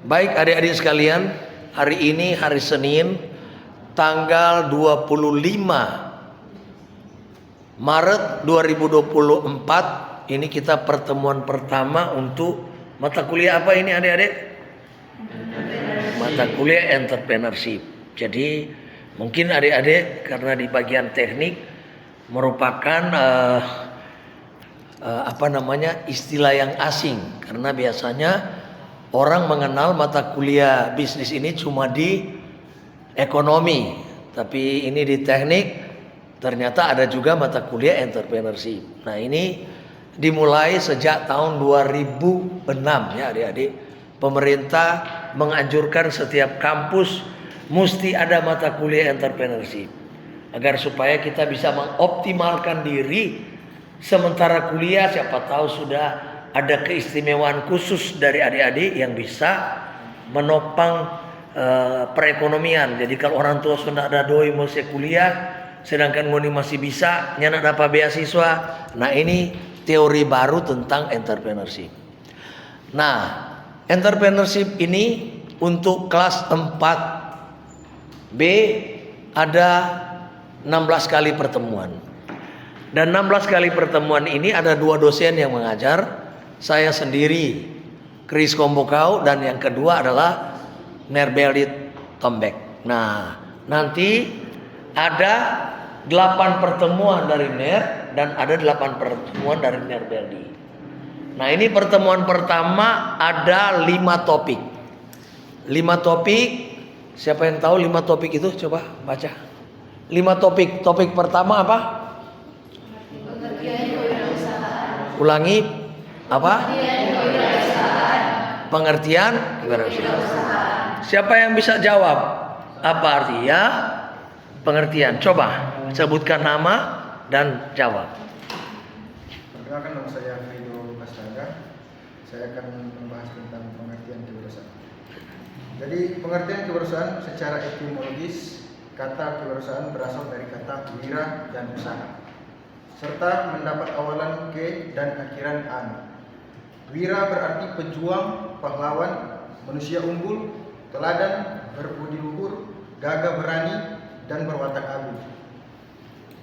Baik adik-adik sekalian, hari ini hari Senin tanggal 25 Maret 2024. Ini kita pertemuan pertama untuk mata kuliah apa ini adik-adik? Mata kuliah entrepreneurship. Jadi mungkin adik-adik karena di bagian teknik merupakan istilah yang asing, karena biasanya orang mengenal mata kuliah bisnis ini cuma di ekonomi, tapi ini di teknik ternyata ada juga mata kuliah entrepreneurship. Nah, ini dimulai sejak tahun 2006 ya adik-adik. Pemerintah menganjurkan setiap kampus mesti ada mata kuliah entrepreneurship agar supaya kita bisa mengoptimalkan diri sementara kuliah. Siapa tahu sudah ada keistimewaan khusus dari adik-adik yang bisa menopang perekonomian. Jadi kalau orang tua sudah ada doi masih kuliah, sedangkan ngoni masih bisa nyana dapat beasiswa. Nah, ini teori baru tentang entrepreneurship. Nah, entrepreneurship ini untuk kelas 4B ada 16 kali pertemuan. Dan 16 kali pertemuan ini ada 2 dosen yang mengajar. Saya sendiri, Chris Kombokau, dan yang kedua adalah Nerbelit Tombek. Nah, nanti ada 8 pertemuan dari Ner dan ada 8 pertemuan dari Nerbeldi. Nah, ini pertemuan pertama ada 5 topik. 5 topik. Siapa yang tahu 5 topik itu? Coba baca. 5 topik. Topik pertama apa? Ulangi. Apa? Pengertian kewirausahaan. Siapa yang bisa jawab? Apa artinya pengertian? Coba sebutkan nama dan jawab. Perkenalkan, nama saya Frido Astaga. Saya akan membahas tentang pengertian kewirausahaan. Jadi pengertian kewirausahaan secara etimologis, kata kewirausahaan berasal dari kata wira dan usaha, serta mendapat awalan ke dan akhiran an. Wira berarti pejuang, pahlawan, manusia unggul, teladan, berbudi luhur, gagah berani, dan berwatak agung.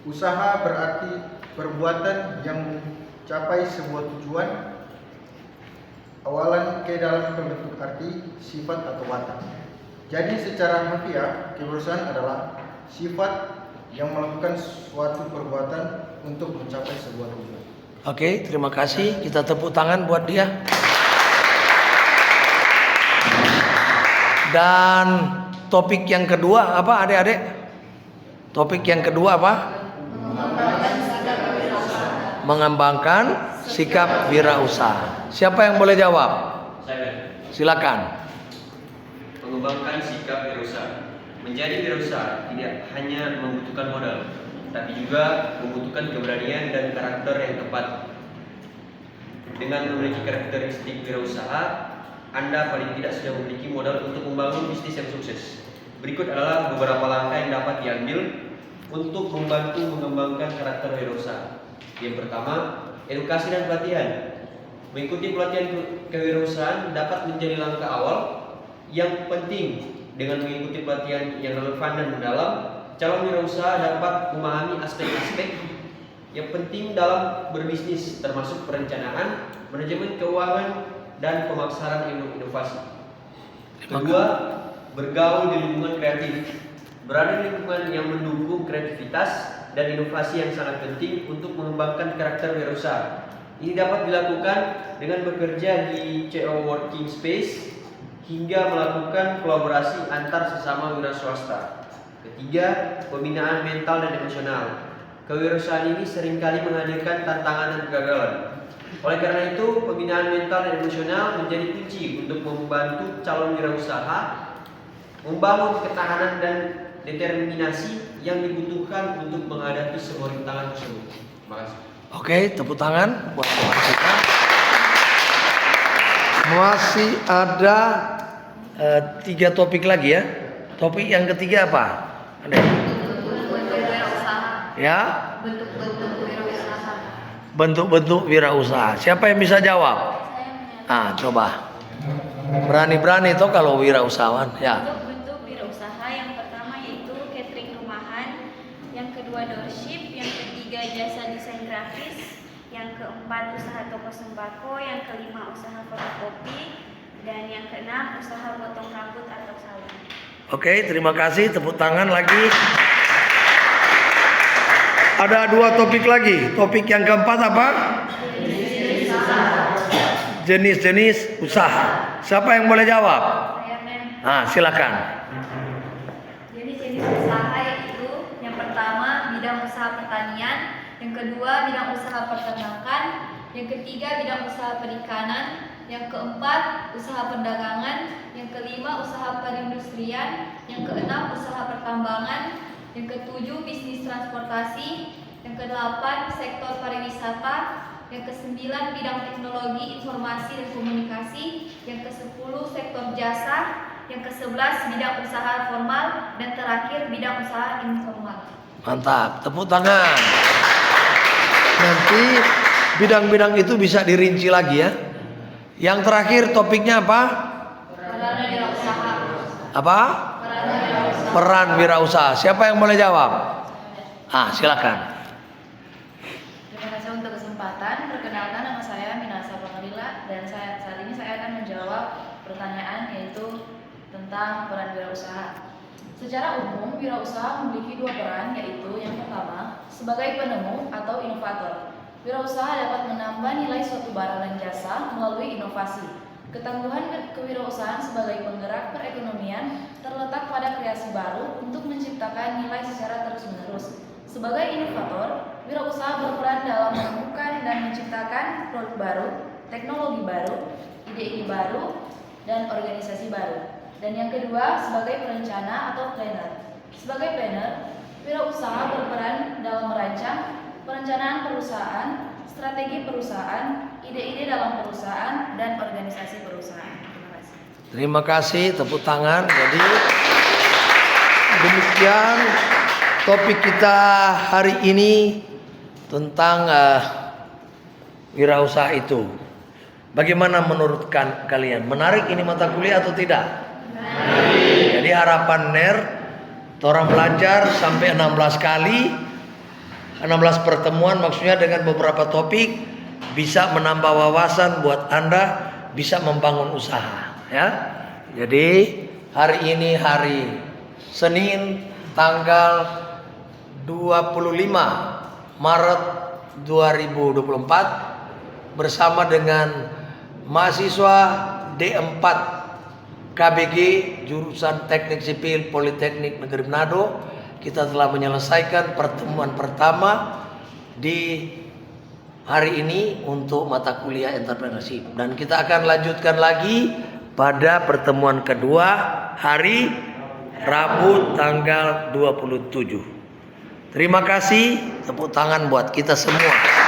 Usaha berarti perbuatan yang mencapai sebuah tujuan. Awalan ke dalam bentuk arti sifat atau watak. Jadi secara harfiah, kewirausahaan adalah sifat yang melakukan suatu perbuatan untuk mencapai sebuah tujuan. Oke, terima kasih. Kita tepuk tangan buat dia. Dan topik yang kedua apa adik-adik? Topik yang kedua apa? Mengembangkan sikap wirausaha. Siapa yang boleh jawab? Saya. Silakan. Mengembangkan sikap wirausaha. Menjadi wirausaha tidak hanya membutuhkan modal, tapi juga membutuhkan keberanian dan karakter yang tepat. Dengan memiliki karakteristik wirausaha, Anda paling tidak sudah memiliki modal untuk membangun bisnis yang sukses. Berikut adalah beberapa langkah yang dapat diambil untuk membantu mengembangkan karakter wirausaha. Yang pertama, edukasi dan pelatihan. Mengikuti pelatihan kewirausahaan dapat menjadi langkah awal yang penting. Dengan mengikuti pelatihan yang relevan dan mendalam, calon wirausaha dapat memahami aspek-aspek yang penting dalam berbisnis, termasuk perencanaan, manajemen keuangan, dan pemasaran inovasi. Kedua, bergaul di lingkungan kreatif. Berada di lingkungan yang mendukung kreativitas dan inovasi yang sangat penting untuk mengembangkan karakter wirausaha. Ini dapat dilakukan dengan bekerja di CO Working Space hingga melakukan kolaborasi antar sesama wira swasta. Ketiga, pembinaan mental dan emosional. Kewirausahaan ini seringkali menghadirkan tantangan dan kegagalan. Oleh karena itu, pembinaan mental dan emosional menjadi kunci untuk membantu calon wirausaha membangun ketahanan dan determinasi yang dibutuhkan untuk menghadapi sebuah rintangan tersebut. Terima kasih. Oke, tepuk tangan buat teman kita. Masih ada 3 topik lagi ya. Topik yang ketiga apa? Ada? Ya? Bentuk-bentuk wirausaha. Siapa yang bisa jawab? Ah, coba. Berani-berani tuh kalau wirausahawan ya. Untuk bentuk wirausaha yang pertama yaitu catering rumahan, yang kedua doorship, yang ketiga jasa desain grafis, yang keempat usaha toko sembako, yang kelima usaha fotokopi, dan yang keenam usaha potong rambut atau salon. Oke, terima kasih. Tepuk tangan lagi. Ada 2 topik lagi. Topik yang keempat apa? Jenis-jenis usaha. Siapa yang boleh jawab? Silakan. Jenis-jenis usaha yaitu yang pertama bidang usaha pertanian, yang kedua bidang usaha peternakan, yang ketiga bidang usaha perikanan, yang keempat usaha perdagangan, yang kelima usaha perindustrian, yang keenam usaha pertambangan, yang ketujuh bisnis transportasi, yang kedelapan sektor pariwisata, yang kesembilan bidang teknologi informasi dan komunikasi, yang kesepuluh sektor jasa, yang kesebelas bidang usaha formal, dan terakhir bidang usaha informal. Mantap, tepuk tangan. Nanti bidang-bidang itu bisa dirinci lagi ya. Yang terakhir topiknya apa? Peran wirausaha. Apa? Peran wirausaha. Siapa yang boleh jawab? Silakan. Terima kasih untuk kesempatan. Perkenalkan, nama saya Minasa Pangalila dan saat ini saya akan menjawab pertanyaan yaitu tentang peran wirausaha. Secara umum, wirausaha memiliki 2 peran, yaitu yang pertama sebagai penemu atau inovator. Wirausaha dapat menambah nilai suatu barang dan jasa melalui inovasi. Ketangguhan kewirausahaan sebagai penggerak perekonomian terletak pada kreasi baru untuk menciptakan nilai secara terus-menerus. Sebagai inovator, wirausaha berperan dalam menemukan dan menciptakan produk baru, teknologi baru, ide-ide baru, dan organisasi baru. Dan yang kedua, sebagai perencana atau planner. Sebagai planner, wirausaha berperan dalam merancang perencanaan perusahaan, strategi perusahaan, ide-ide dalam perusahaan, dan organisasi perusahaan. Terima kasih. Terima kasih, tepuk tangan. Jadi demikian topik kita hari ini tentang wirausaha itu. Bagaimana menurut kalian? Menarik ini mata kuliah atau tidak? Menarik. Jadi harapan NER orang belajar sampai 16 kali, 16 pertemuan, maksudnya dengan beberapa topik bisa menambah wawasan buat Anda bisa membangun usaha ya. Jadi hari ini hari Senin tanggal 25 Maret 2024 bersama dengan mahasiswa D4 KBG jurusan Teknik Sipil Politeknik Negeri Manado. Kita telah menyelesaikan pertemuan pertama di hari ini untuk mata kuliah entrepreneurship, dan kita akan lanjutkan lagi pada pertemuan kedua hari Rabu tanggal 27. Terima kasih, tepuk tangan buat kita semua.